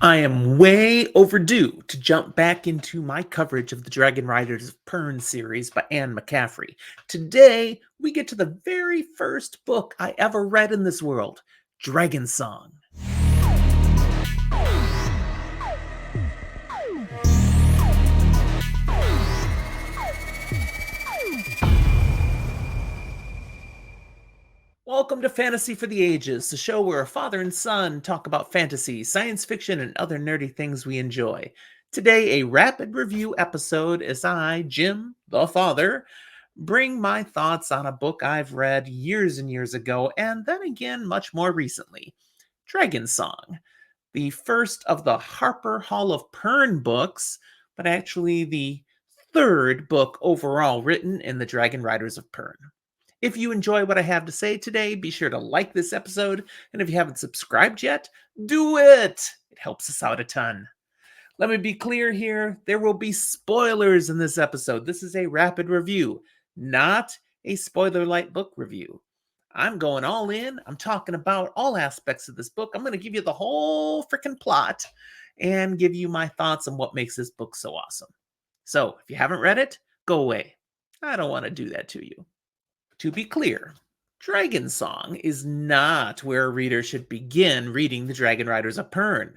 I am way overdue to jump back into my coverage of the Dragonriders of Pern series by Anne McCaffrey. Today, we get to the very first book I ever read in this world, Dragonsong. Welcome to Fantasy for the Ages, the show where a father and son talk about fantasy, science fiction, and other nerdy things we enjoy. Today, a rapid review episode as I, Jim, the father, bring my thoughts on a book I've read years and years ago, and then again much more recently, Dragonsong, the first of the Harper Hall of Pern books, but actually the third book overall written in the Dragonriders of Pern. If you enjoy what I have to say today, be sure to like this episode, and if you haven't subscribed yet, do it! It helps us out a ton. Let me be clear here, there will be spoilers in this episode. This is a rapid review, not a spoiler-light book review. I'm going all in. I'm talking about all aspects of this book. I'm going to give you the whole freaking plot and give you my thoughts on what makes this book so awesome. So, if you haven't read it, go away. I don't want to do that to you. To be clear, Dragonsong is not where a reader should begin reading the Dragonriders of Pern.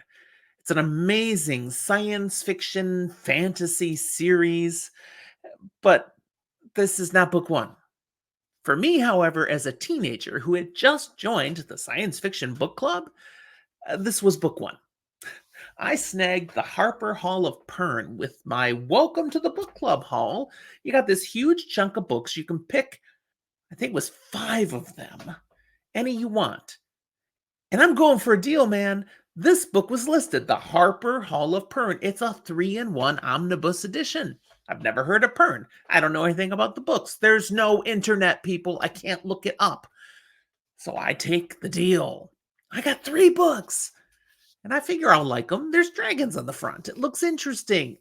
It's an amazing science fiction fantasy series, but this is not book one. For me, however, as a teenager who had just joined the science fiction book club, this was book one. I snagged the Harper Hall of Pern with my Welcome to the Book Club haul. You got this huge chunk of books you can pick. I think it was 5 of them. Any you want. And I'm going for a deal, man. This book was listed, the Harper Hall of Pern. It's a 3-in-1 omnibus edition. I've never heard of Pern. I don't know anything about the books. There's no internet, people. I can't look it up. So I take the deal. I got 3 books. And I figure I'll like them. There's dragons on the front. It looks interesting.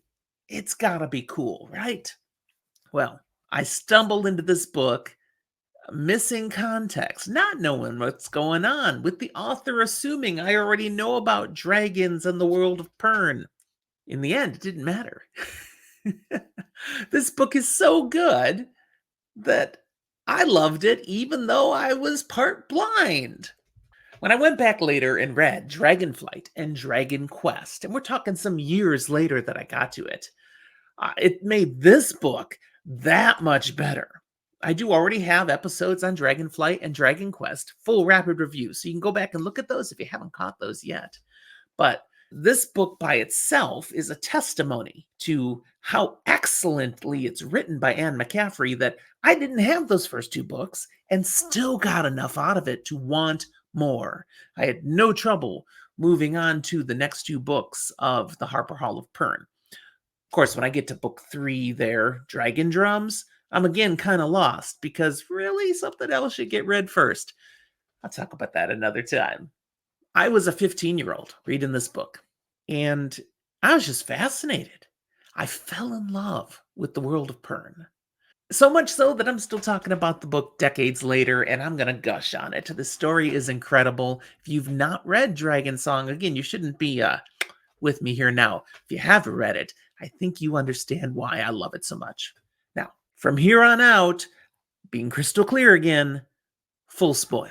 It's gotta be cool, right? Well, I stumbled into this book missing context, not knowing what's going on, with the author assuming I already know about dragons and the world of Pern. In the end, it didn't matter. This book is so good that I loved it even though I was part blind. When I went back later and read Dragonflight and Dragon Quest, and we're talking some years later that I got to it, it made this book that much better. I do already have episodes on Dragonflight and Dragon Quest, full rapid reviews, so you can go back and look at those if you haven't caught those yet. But this book by itself is a testimony to how excellently it's written by Anne McCaffrey that I didn't have those first 2 books and still got enough out of it to want more. I had no trouble moving on to the next 2 books of the Harper Hall of Pern. Of course, when I get to book 3 there, Dragon Drums, I'm again kind of lost because really something else should get read first. I'll talk about that another time. I was a 15-year-old reading this book, and I was just fascinated. I fell in love with the world of Pern. So much so that I'm still talking about the book decades later, and I'm going to gush on it. The story is incredible. If you've not read Dragonsong, again, you shouldn't be with me here now. If you have read it, I think you understand why I love it so much. Now, from here on out, being crystal clear again, full spoil.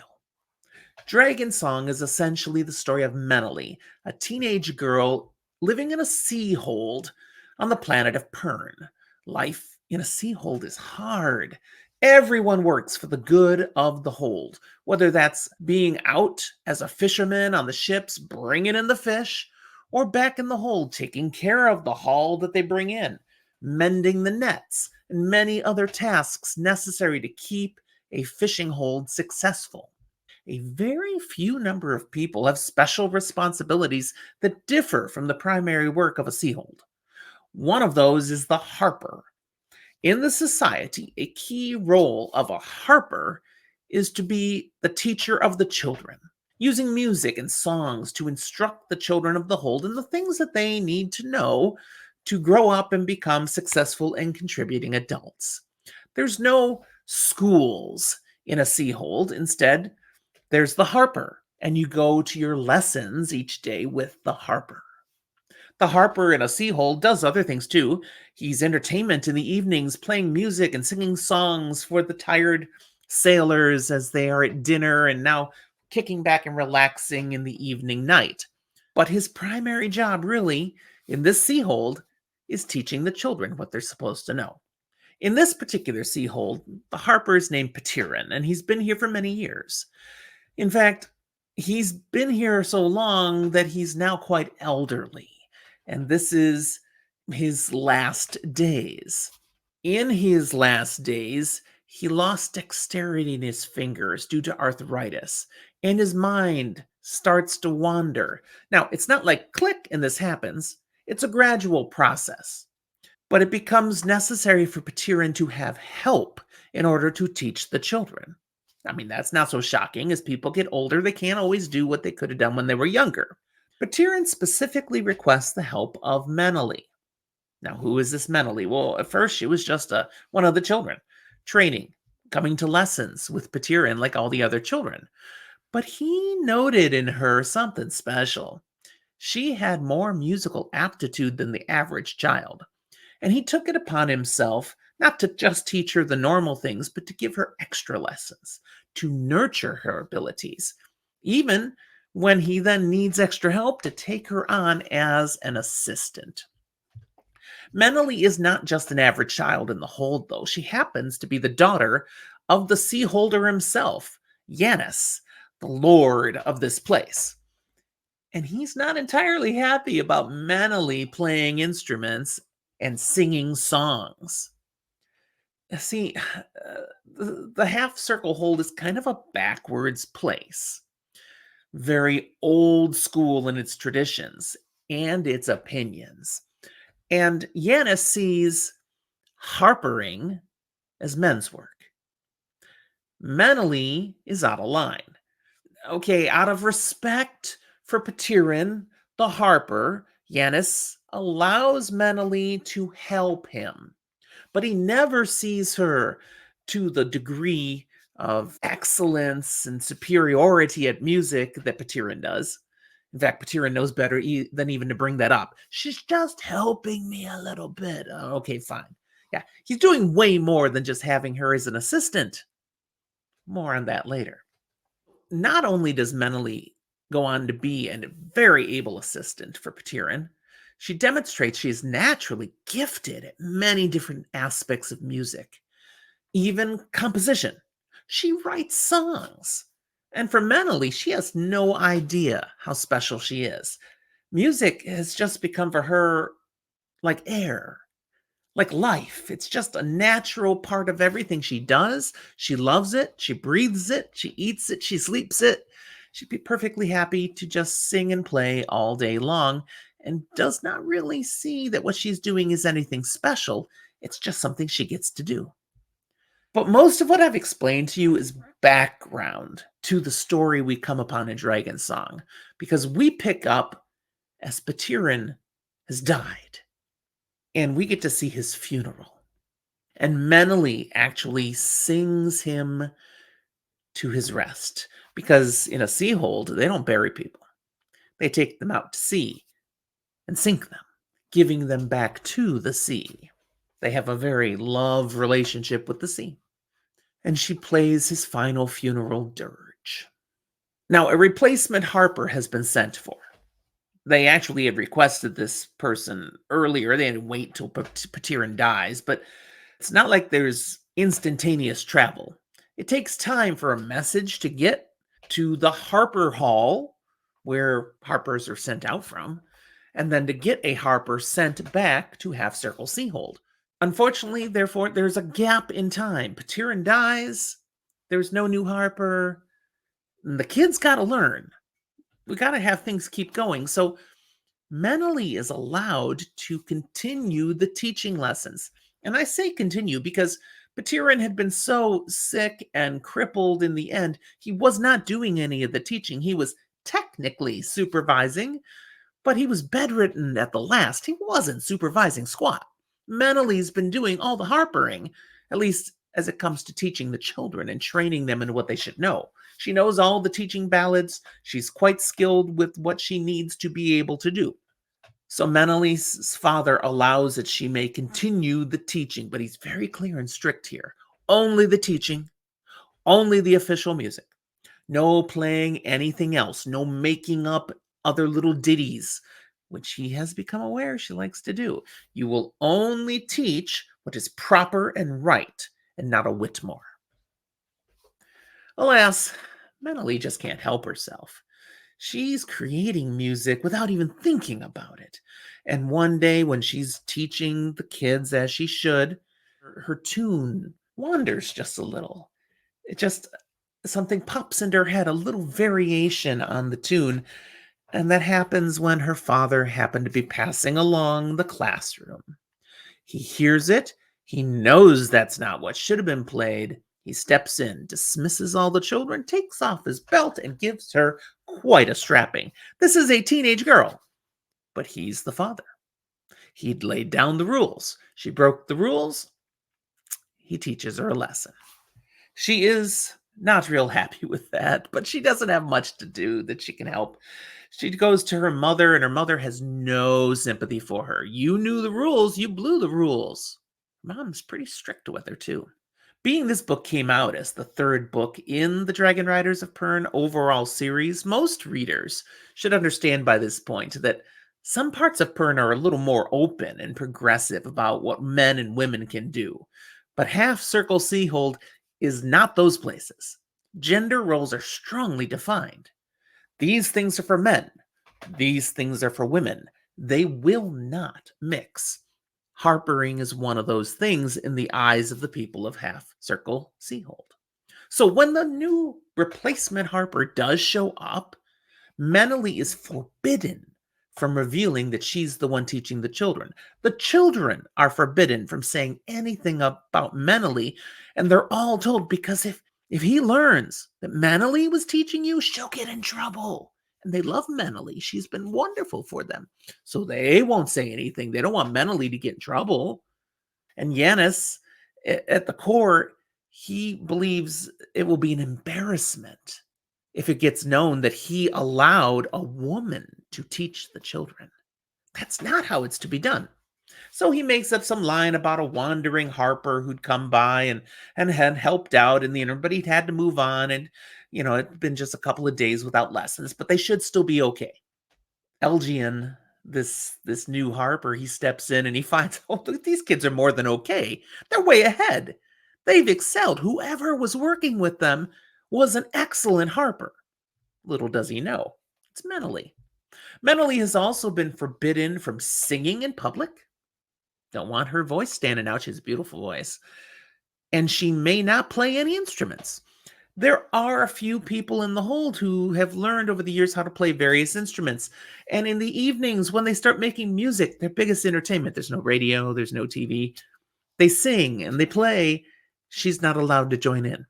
Dragonsong is essentially the story of Menely, a teenage girl living in a sea hold on the planet of Pern. Life in a sea hold is hard. Everyone works for the good of the hold, whether that's being out as a fisherman on the ships bringing in the fish, or back in the hold taking care of the haul that they bring in, mending the nets, and many other tasks necessary to keep a fishing hold successful. A very few number of people have special responsibilities that differ from the primary work of a sea hold. One of those is the harper. In the society, a key role of a harper is to be the teacher of the children, using music and songs to instruct the children of the hold in the things that they need to know to grow up and become successful and contributing adults. There's no schools in a sea hold. Instead, there's the harper, and you go to your lessons each day with the harper. The harper in a sea hole does other things too. He's entertainment in the evenings, playing music and singing songs for the tired sailors as they are at dinner and now kicking back and relaxing in the evening night. But his primary job, really, in this sea hold, is teaching the children what they're supposed to know. In this particular sea hold, the harper is named Patirin, and he's been here for many years. In fact, he's been here so long that he's now quite elderly, and this is his last days. In his last days, he lost dexterity in his fingers due to arthritis, and his mind starts to wander. Now, it's not like click and this happens, it's a gradual process, but it becomes necessary for Patirin to have help in order to teach the children. I mean, that's not so shocking. As people get older, they can't always do what they could have done when they were younger. Patirin specifically requests the help of Menely. Now, who is this Menely? Well, at first, she was just one of the children, training, coming to lessons with Patirin like all the other children. But he noted in her something special. She had more musical aptitude than the average child, and he took it upon himself not to just teach her the normal things, but to give her extra lessons, to nurture her abilities, even when he then needs extra help to take her on as an assistant. Menely is not just an average child in the hold, though. She happens to be the daughter of the sea holder himself, Yanis, the lord of this place. And he's not entirely happy about Menely playing instruments and singing songs. See, the half circle hold is kind of a backwards place, very old school in its traditions and its opinions. And Yanis sees harpering as men's work. Menely is out of line. Okay, out of respect for Patirin, the harper, Yanis allows Menely to help him, but he never sees her to the degree of excellence and superiority at music that Patirin does. In fact, Patirin knows better than even to bring that up. She's just helping me a little bit. Okay, fine. Yeah, he's doing way more than just having her as an assistant. More on that later. Not only does Menely go on to be a very able assistant for Patirin, she demonstrates she is naturally gifted at many different aspects of music, even composition. She writes songs. And for Menely, she has no idea how special she is. Music has just become for her like air, like life. It's just a natural part of everything she does. She loves it. She breathes it. She eats it. She sleeps it. She'd be perfectly happy to just sing and play all day long and does not really see that what she's doing is anything special. It's just something she gets to do. But most of what I've explained to you is background to the story we come upon in Dragonsong, because we pick up as Patirin has died, and we get to see his funeral. And Menely actually sings him to his rest, because in a sea hold, they don't bury people. They take them out to sea and sink them, giving them back to the sea. They have a very love relationship with the sea. And she plays his final funeral dirge. Now, a replacement harper has been sent for. They actually had requested this person earlier. They didn't wait till Patirin dies, but it's not like there's instantaneous travel. It takes time for a message to get to the Harper Hall, where harpers are sent out from, and then to get a harper sent back to Half Circle Seahold. Unfortunately, therefore, there's a gap in time. Patirin dies, there's no new harper, and the kids got to learn. We got to have things keep going. So Menely is allowed to continue the teaching lessons. And I say continue because Patirin had been so sick and crippled in the end, he was not doing any of the teaching. He was technically supervising, but he was bedridden at the last. He wasn't supervising squat. Menely's been doing all the harpering, at least as it comes to teaching the children and training them in what they should know. She knows all the teaching ballads. She's quite skilled with what she needs to be able to do. So Meneley's father allows that she may continue the teaching, but he's very clear and strict here. Only the teaching, only the official music. No playing anything else, no making up other little ditties, which he has become aware she likes to do. You will only teach what is proper and right, and not a whit more. Alas, Meneley just can't help herself. She's creating music without even thinking about it. And one day, when she's teaching the kids as she should, her tune wanders just a little. It just something pops into her head, a little variation on the tune, and that happens when her father happened to be passing along the classroom. He hears it, he knows that's not what should have been played. He steps in, dismisses all the children, takes off his belt, and gives her quite a strapping. This is a teenage girl, but he's the father. He'd laid down the rules. She broke the rules. He teaches her a lesson. She is not real happy with that, but she doesn't have much to do that she can help. She goes to her mother, and her mother has no sympathy for her. You knew the rules, you blew the rules. Mom's pretty strict with her, too. Being this book came out as the third book in the Dragonriders of Pern overall series, most readers should understand by this point that some parts of Pern are a little more open and progressive about what men and women can do. But Half Circle Seahold is not those places. Gender roles are strongly defined. These things are for men. These things are for women. They will not mix. Harpering is one of those things in the eyes of the people of Half Circle Seahold. So when the new replacement Harper does show up, Meneley is forbidden from revealing that she's the one teaching the children. The children are forbidden from saying anything about Meneley, and they're all told because if he learns that Meneley was teaching you, she'll get in trouble. And they love Meneley. She's been wonderful for them. So they won't say anything. They don't want Meneley to get in trouble. And Yanis, at the core, he believes it will be an embarrassment if it gets known that he allowed a woman to teach the children. That's not how it's to be done. So he makes up some line about a wandering Harper who'd come by and had helped out in the interim, but he'd had to move on, and it'd been just a couple of days without lessons, but they should still be okay. Elgian, this new Harper, he steps in and he finds, oh, look, these kids are more than okay. They're way ahead. They've excelled. Whoever was working with them was an excellent Harper. Little does he know, it's Meneley. Meneley has also been forbidden from singing in public. Don't want her voice standing out. She has a beautiful voice. And she may not play any instruments. There are a few people in the hold who have learned over the years how to play various instruments. And in the evenings, when they start making music, their biggest entertainment, there's no radio, there's no TV. They sing and they play. She's not allowed to join in,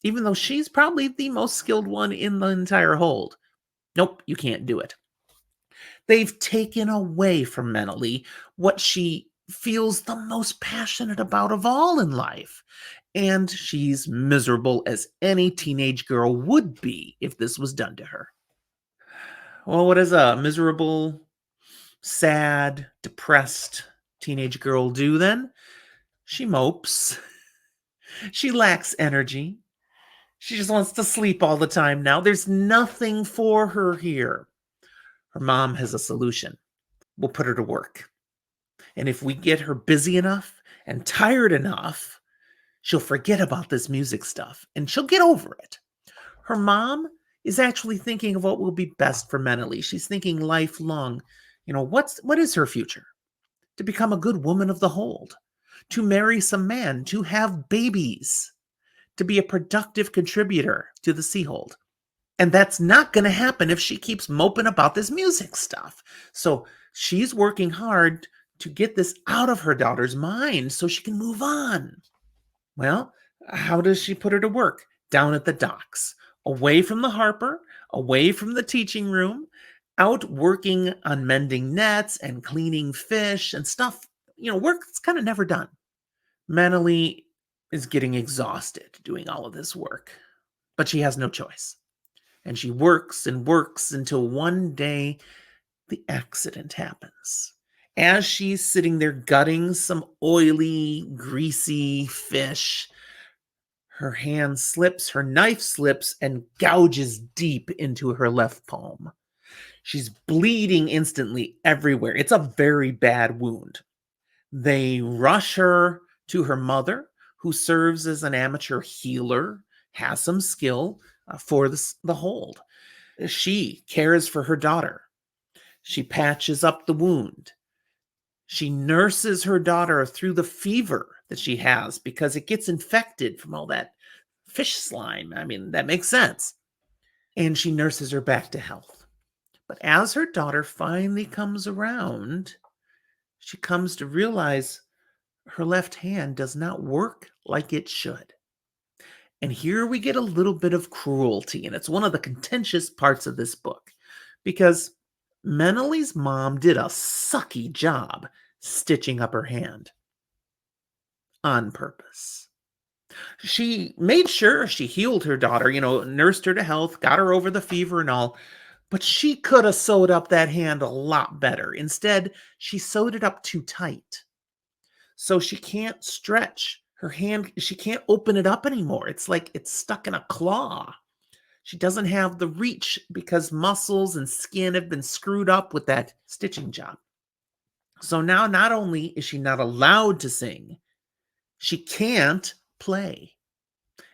even though she's probably the most skilled one in the entire hold. Nope, you can't do it. They've taken away from Meneley what she feels the most passionate about of all in life. And she's miserable as any teenage girl would be if this was done to her. Well, what does a miserable, sad, depressed teenage girl do then? She mopes. She lacks energy. She just wants to sleep all the time now. There's nothing for her here. Her mom has a solution. We'll put her to work. And if we get her busy enough and tired enough, she'll forget about this music stuff and she'll get over it. Her mom is actually thinking of what will be best for Meneley. She's thinking lifelong. What is her future? To become a good woman of the hold, to marry some man, to have babies, to be a productive contributor to the Seahold. And that's not going to happen if she keeps moping about this music stuff. So she's working hard to get this out of her daughter's mind so she can move on. Well, how does she put her to work? Down at the docks, away from the Harper, away from the teaching room, out working on mending nets and cleaning fish and stuff, work that's kind of never done. Meneley is getting exhausted doing all of this work, but she has no choice. And she works and works until one day the accident happens. As she's sitting there gutting some oily, greasy fish, her hand slips, her knife slips, and gouges deep into her left palm. She's bleeding instantly everywhere. It's a very bad wound. They rush her to her mother, who serves as an amateur healer, has some skill for the hold. She cares for her daughter. She patches up the wound. She nurses her daughter through the fever that she has because it gets infected from all that fish slime. I mean, that makes sense. And she nurses her back to health. But as her daughter finally comes around, she comes to realize her left hand does not work like it should. And here we get a little bit of cruelty, and it's one of the contentious parts of this book because Meneley's mom did a sucky job stitching up her hand on purpose. She made sure she healed her daughter, nursed her to health, got her over the fever and all, but she could have sewed up that hand a lot better. Instead, she sewed it up too tight. So she can't stretch her hand. She can't open it up anymore. It's like it's stuck in a claw. She doesn't have the reach because muscles and skin have been screwed up with that stitching job. So now not only is she not allowed to sing, she can't play.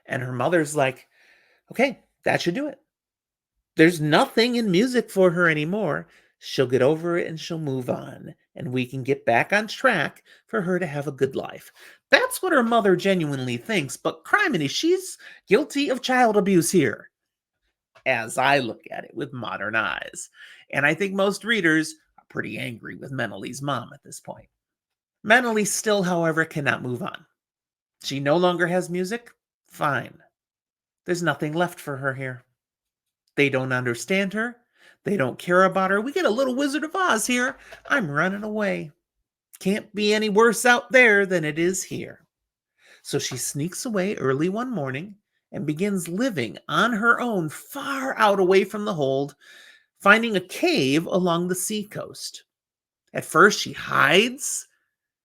And her mother's like, okay, that should do it. There's nothing in music for her anymore. She'll get over it and she'll move on. And we can get back on track for her to have a good life. That's what her mother genuinely thinks. But criminy, she's guilty of child abuse here, as I look at it with modern eyes. And I think most readers are pretty angry with Meneley's mom at this point. Meneley still, however, cannot move on. She no longer has music? Fine. There's nothing left for her here. They don't understand her. They don't care about her. We get a little Wizard of Oz here. I'm running away. Can't be any worse out there than it is here. So she sneaks away early one morning and begins living on her own, far out away from the hold, finding a cave along the seacoast. At first, she hides,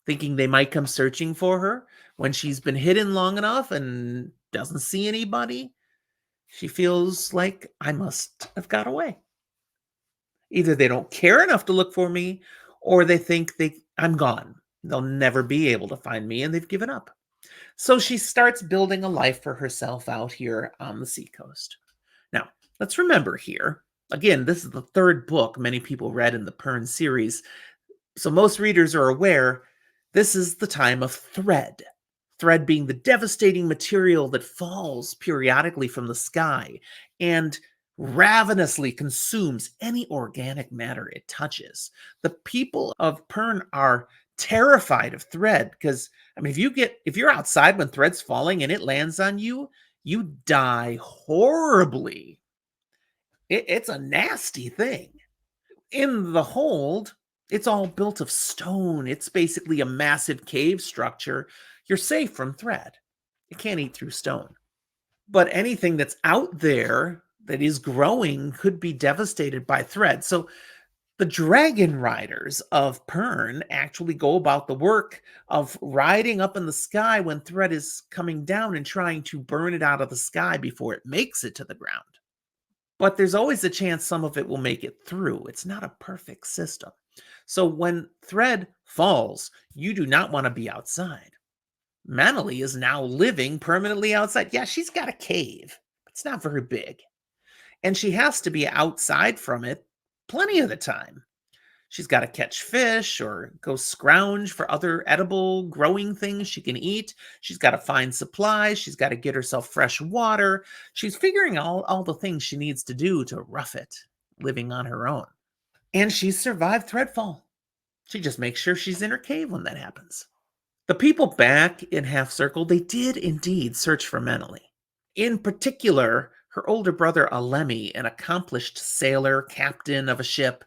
thinking they might come searching for her. When she's been hidden long enough and doesn't see anybody, she feels like I must have got away. Either they don't care enough to look for me, or they think I'm gone. They'll never be able to find me, and they've given up. So she starts building a life for herself out here on the seacoast. Now, let's remember here, again, this is the third book many people read in the Pern series. So most readers are aware this is the time of thread. Thread being the devastating material that falls periodically from the sky and ravenously consumes any organic matter it touches. The people of Pern are terrified of thread because, I mean, if you're outside when thread's falling and it lands on you, you die horribly. It's a nasty thing. In the hold, it's all built of stone. It's basically a massive cave structure. You're safe from thread. It can't eat through stone. But anything that's out there that is growing could be devastated by thread. So the Dragonriders of Pern actually go about the work of riding up in the sky when thread is coming down and trying to burn it out of the sky before it makes it to the ground. But there's always a chance some of it will make it through. It's not a perfect system. So when thread falls, you do not want to be outside. Meneley is now living permanently outside. Yeah, she's got a cave. It's not very big. And she has to be outside from it plenty of the time. She's got to catch fish or go scrounge for other edible growing things she can eat. She's got to find supplies. She's got to get herself fresh water. She's figuring all the things she needs to do to rough it, living on her own. And she's survived Threadfall. She just makes sure she's in her cave when that happens. The people back in Half Circle, they did indeed search for Meneley. In particular, her older brother Alemi, an accomplished sailor, captain of a ship,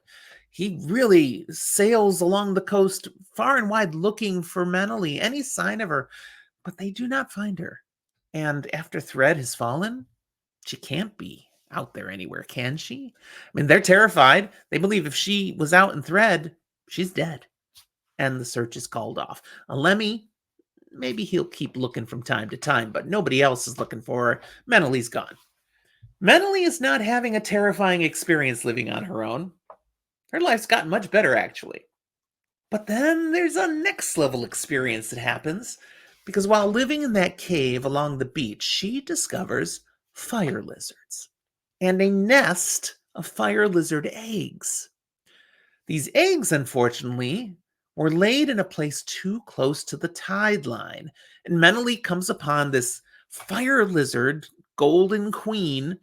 he really sails along the coast far and wide looking for Meneley, any sign of her, but they do not find her. And after Thread has fallen, she can't be out there anywhere, can she? I mean, they're terrified. They believe if she was out in thread, she's dead. And the search is called off. A Lemmy, maybe he'll keep looking from time to time, but nobody else is looking for her. Menelie's gone. Menelie is not having a terrifying experience living on her own. Her life's gotten much better, actually. But then there's a next level experience that happens, because while living in that cave along the beach, she discovers fire lizards and a nest of fire lizard eggs. These eggs, unfortunately, were laid in a place too close to the tide line, and Menelie comes upon this fire lizard, golden queen,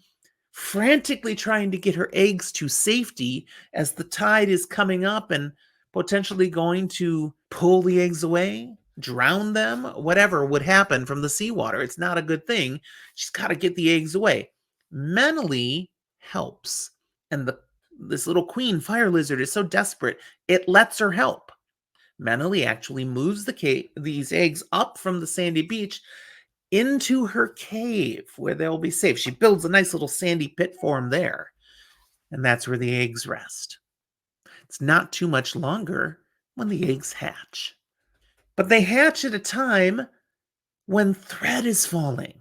frantically trying to get her eggs to safety as the tide is coming up and potentially going to pull the eggs away, drown them, whatever would happen from the seawater. It's not a good thing. She's got to get the eggs away. Menelie helps, and this little queen fire lizard is so desperate, it lets her help. Menelie actually moves these eggs up from the sandy beach into her cave where they'll be safe. She builds a nice little sandy pit for them there, and that's where the eggs rest. It's not too much longer when the eggs hatch. But they hatch at a time when thread is falling.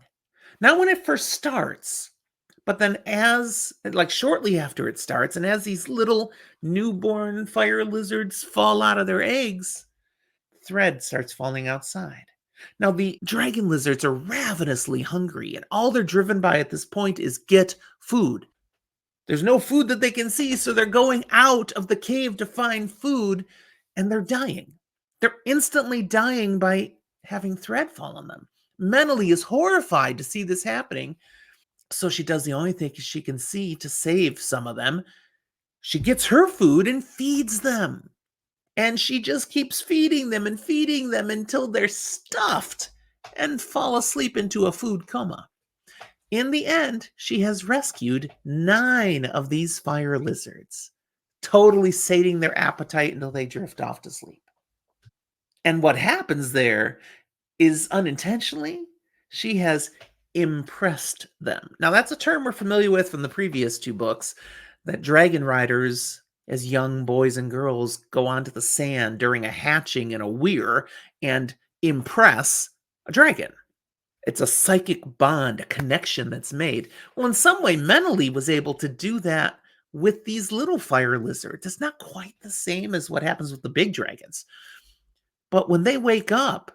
Not when it first starts, but then shortly after it starts, and as these little newborn fire lizards fall out of their eggs, thread starts falling outside. Now, the dragon lizards are ravenously hungry, and all they're driven by at this point is get food. There's no food that they can see, so they're going out of the cave to find food, and they're dying. They're instantly dying by having thread fall on them. Menelie is horrified to see this happening, so she does the only thing she can see to save some of them. She gets her food and feeds them. And she just keeps feeding them until they're stuffed and fall asleep into a food coma. In the end, she has rescued 9 of these fire lizards, totally sating their appetite until they drift off to sleep. And what happens there is unintentionally, she has impressed them. Now, that's a term we're familiar with from the previous 2 books, that dragon riders, as young boys and girls, go onto the sand during a hatching in a weir and impress a dragon. It's a psychic bond, a connection that's made. Well, in some way, Menelie was able to do that with these little fire lizards. It's not quite the same as what happens with the big dragons. But when they wake up,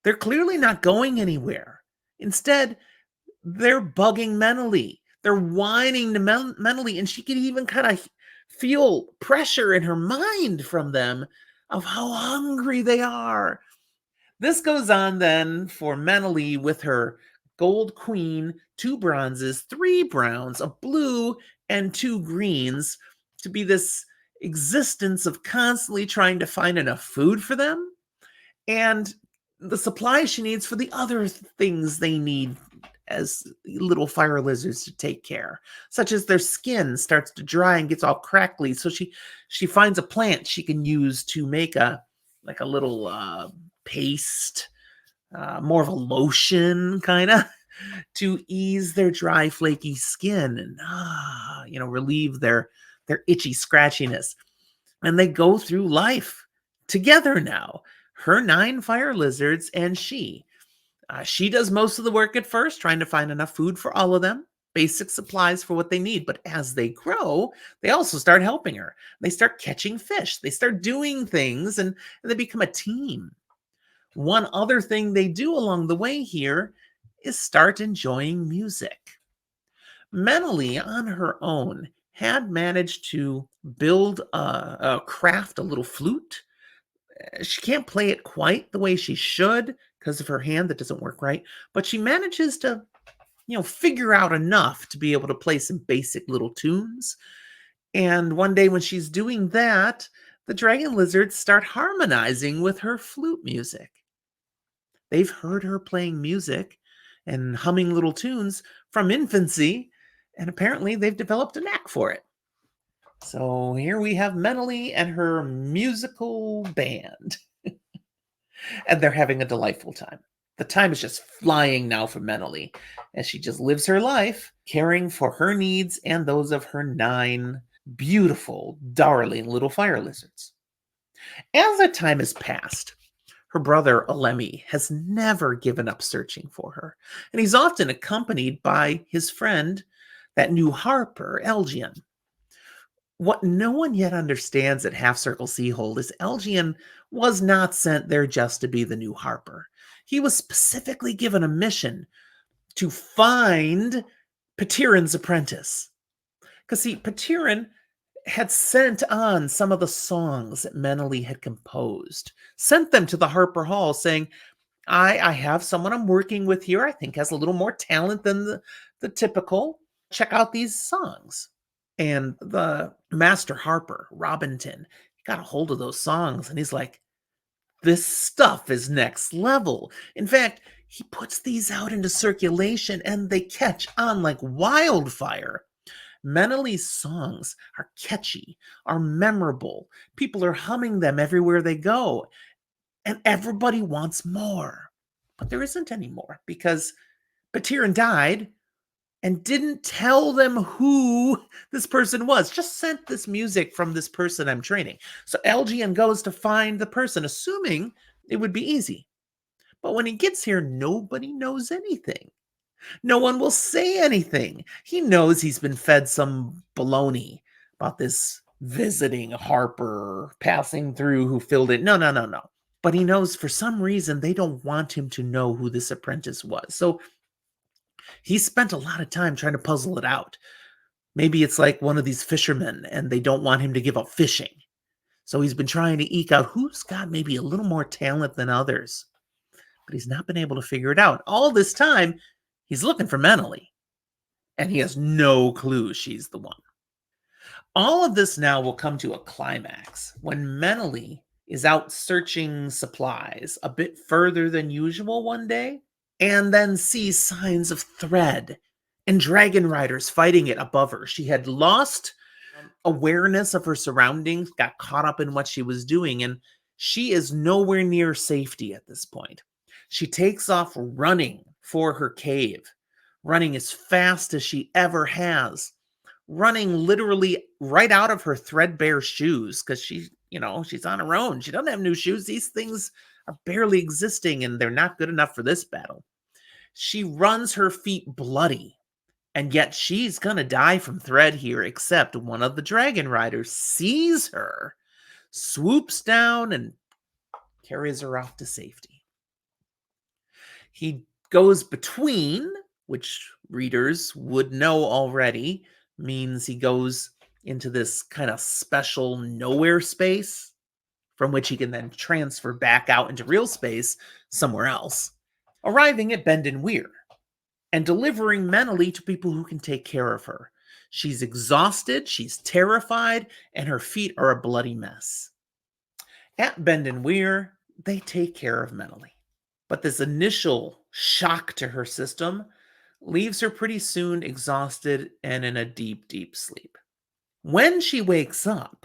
they're clearly not going anywhere. Instead, they're bugging Menelie. They're whining to Menelie, and she can even kind of feel pressure in her mind from them of how hungry they are. This goes on then for Menelie with her gold queen, 2 bronzes, 3 browns, a blue, and 2 greens, to be this existence of constantly trying to find enough food for them and the supplies she needs for the other things they need as little fire lizards to take care, such as their skin starts to dry and gets all crackly. So she finds a plant she can use to make a little paste, more of a lotion kind of, to ease their dry, flaky skin and relieve their itchy scratchiness. And they go through life together now. Her 9 fire lizards and she. She does most of the work at first, trying to find enough food for all of them, basic supplies for what they need. But as they grow, they also start helping her. They start catching fish. They start doing things, and they become a team. One other thing they do along the way here is start enjoying music. Menelie, on her own, had managed to build craft a little flute. She can't play it quite the way she should because of her hand that doesn't work right, but she manages to, figure out enough to be able to play some basic little tunes. And one day when she's doing that, the dragon lizards start harmonizing with her flute music. They've heard her playing music and humming little tunes from infancy, and apparently they've developed a knack for it. So here we have Menelie and her musical band, and they're having a delightful time. The time is just flying now for Mentally, as she just lives her life, caring for her needs and those of her 9 beautiful, darling little fire lizards. As the time has passed, her brother Alemi has never given up searching for her, and he's often accompanied by his friend, that new Harper, Elgian. What no one yet understands at Half Circle Seahold is Elgian was not sent there just to be the new Harper. He was specifically given a mission to find Patirin's apprentice. Because, see, Patirin had sent on some of the songs that Menely had composed, sent them to the Harper Hall saying, I have someone I'm working with here I think has a little more talent than the typical. Check out these songs. And the master harper, Robinson, got a hold of those songs and he's like, this stuff is next level. In fact, he puts these out into circulation and they catch on like wildfire. Menely's songs are catchy, are memorable. People are humming them everywhere they go. And everybody wants more. But there isn't any more because Patirin died and didn't tell them who this person was. Just sent this music from this person I'm training. So Elgian goes to find the person, assuming it would be easy. But when he gets here, nobody knows anything. No one will say anything. He knows he's been fed some baloney about this visiting Harper passing through who filled it. No. But he knows for some reason they don't want him to know who this apprentice was. So he spent a lot of time trying to puzzle it out. Maybe it's like one of these fishermen and they don't want him to give up fishing. So he's been trying to eke out who's got maybe a little more talent than others. But he's not been able to figure it out. All this time, he's looking for Menely. And he has no clue she's the one. All of this now will come to a climax when Menely is out searching supplies a bit further than usual one day, and then sees signs of thread and dragon riders fighting it above her. She had lost awareness of her surroundings, got caught up in what she was doing, and she is nowhere near safety at this point. She takes off running for her cave, running as fast as she ever has, running literally right out of her threadbare shoes because she's on her own. She doesn't have new shoes. These things are barely existing and they're not good enough for this battle. She runs her feet bloody, and yet she's gonna die from thread here, except one of the dragon riders sees her, swoops down, and carries her off to safety. He goes between, which readers would know already, means he goes into this kind of special nowhere space from which he can then transfer back out into real space somewhere else, arriving at Bend and Weir and delivering Menely to people who can take care of her. She's exhausted, she's terrified, and her feet are a bloody mess. At Bend and Weir, they take care of Menely. But this initial shock to her system leaves her pretty soon exhausted and in a deep, deep sleep. When she wakes up,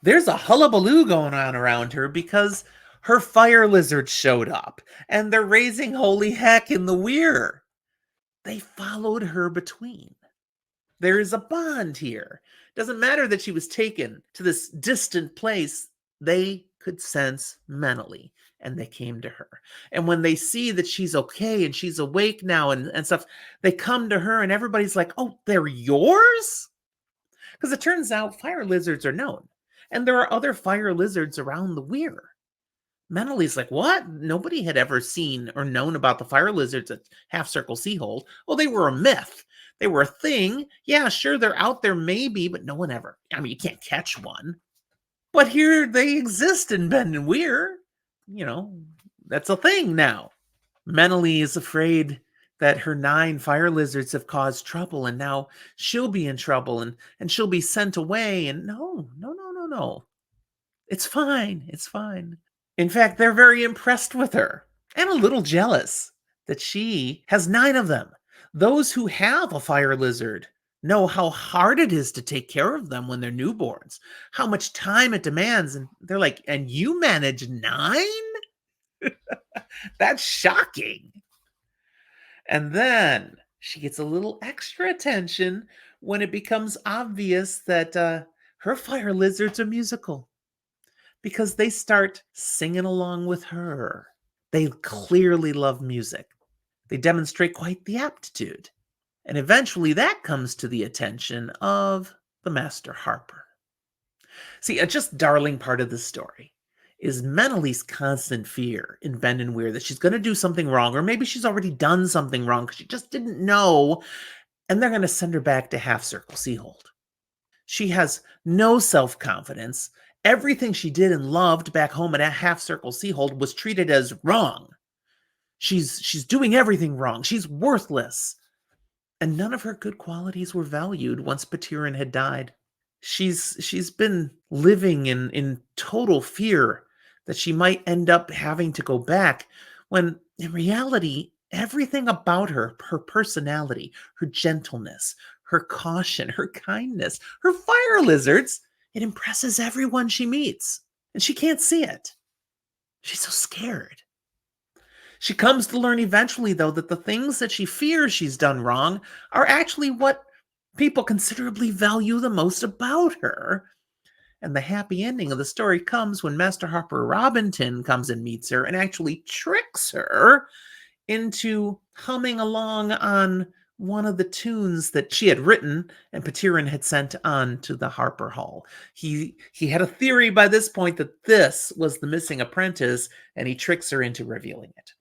there's a hullabaloo going on around her because her fire lizards showed up and they're raising holy heck in the Weir. They followed her between. There is a bond here. Doesn't matter that she was taken to this distant place. They could sense Menely and they came to her. And when they see that she's okay and she's awake now and stuff, they come to her and everybody's like, oh, they're yours? Because it turns out fire lizards are known. And there are other fire lizards around the Weir. Menely's like, what? Nobody had ever seen or known about the fire lizards at Half Circle Seahold. Well, they were a myth. They were a thing. Yeah, sure, they're out there maybe, but no one ever. I mean, you can't catch one. But here they exist in Bend and Weir. That's a thing now. Menely is afraid that her 9 fire lizards have caused trouble, and now she'll be in trouble, and she'll be sent away. And no. It's fine. It's fine. In fact, they're very impressed with her and a little jealous that she has 9 of them. Those who have a fire lizard know how hard it is to take care of them when they're newborns, how much time it demands. And they're like, and you manage 9? That's shocking. And then she gets a little extra attention when it becomes obvious that her fire lizards are musical because they start singing along with her. They clearly love music. They demonstrate quite the aptitude. And eventually that comes to the attention of the Master Harper. See, a just darling part of the story is Menelie's constant fear in Bend and Weir that she's going to do something wrong, or maybe she's already done something wrong because she just didn't know, and they're going to send her back to Half Circle Seahold. She has no self-confidence. Everything she did and loved back home at Half Circle Seahold was treated as wrong. She's doing everything wrong. She's worthless. And none of her good qualities were valued once Patirin had died. She's been living in total fear that she might end up having to go back when in reality everything about her, her personality, her gentleness, her caution, her kindness, her fire lizards, it impresses everyone she meets, and she can't see it. She's so scared. She comes to learn eventually, though, that the things that she fears she's done wrong are actually what people considerably value the most about her. And the happy ending of the story comes when Master Harper Robinson comes and meets her and actually tricks her into humming along on one of the tunes that she had written and Patirin had sent on to the Harper Hall. He had a theory by this point that this was the missing apprentice, and he tricks her into revealing it.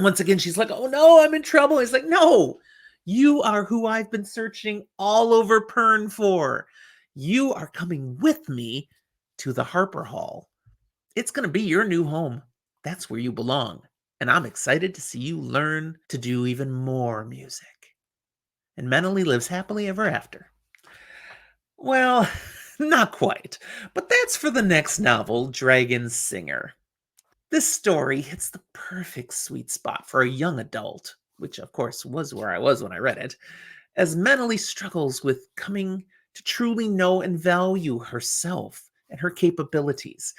Once again, she's like, oh no, I'm in trouble. He's like, no, you are who I've been searching all over Pern for. You are coming with me to the Harper Hall. It's going to be your new home. That's where you belong. And I'm excited to see you learn to do even more music. And Menelie lives happily ever after. Well, not quite. But that's for the next novel, Dragon Singer. This story hits the perfect sweet spot for a young adult, which of course was where I was when I read it, as Menelie struggles with coming to truly know and value herself and her capabilities,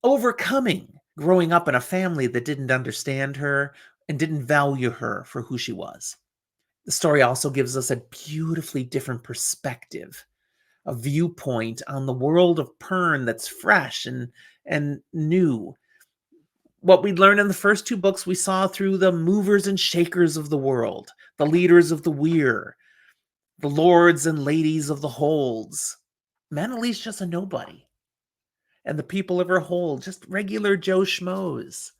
overcoming growing up in a family that didn't understand her and didn't value her for who she was. The story also gives us a beautifully different perspective, a viewpoint on the world of Pern that's fresh and new. What we learned in the first two books, we saw through the movers and shakers of the world, the leaders of the Weir, the lords and ladies of the holds. Menelie's just a nobody. And the people of her hold, just regular Joe Schmoes.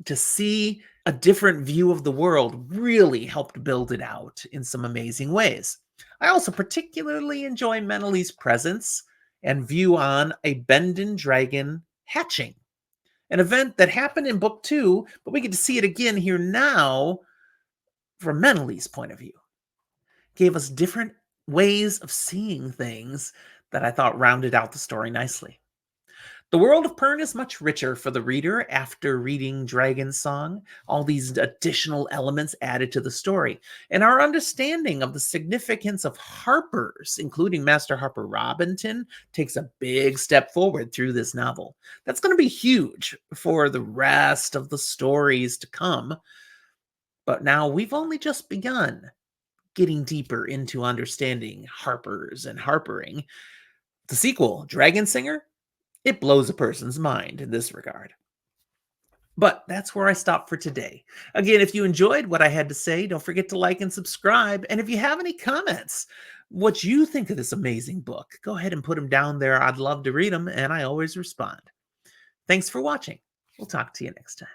To see a different view of the world really helped build it out in some amazing ways. I also particularly enjoy Menelie's presence and view on a Bendon dragon hatching. An event that happened in book 2, but we get to see it again here now from Menelie's point of view. Gave us different ways of seeing things that I thought rounded out the story nicely. The world of Pern is much richer for the reader after reading Dragonsong, all these additional elements added to the story, and our understanding of the significance of Harpers, including Master Harper Robinson, takes a big step forward through this novel. That's going to be huge for the rest of the stories to come, but now we've only just begun getting deeper into understanding Harpers and Harpering. The sequel, Dragon Singer, it blows a person's mind in this regard. But that's where I stop for today. Again, if you enjoyed what I had to say, don't forget to like and subscribe. And if you have any comments, what you think of this amazing book, go ahead and put them down there. I'd love to read them, and I always respond. Thanks for watching. We'll talk to you next time.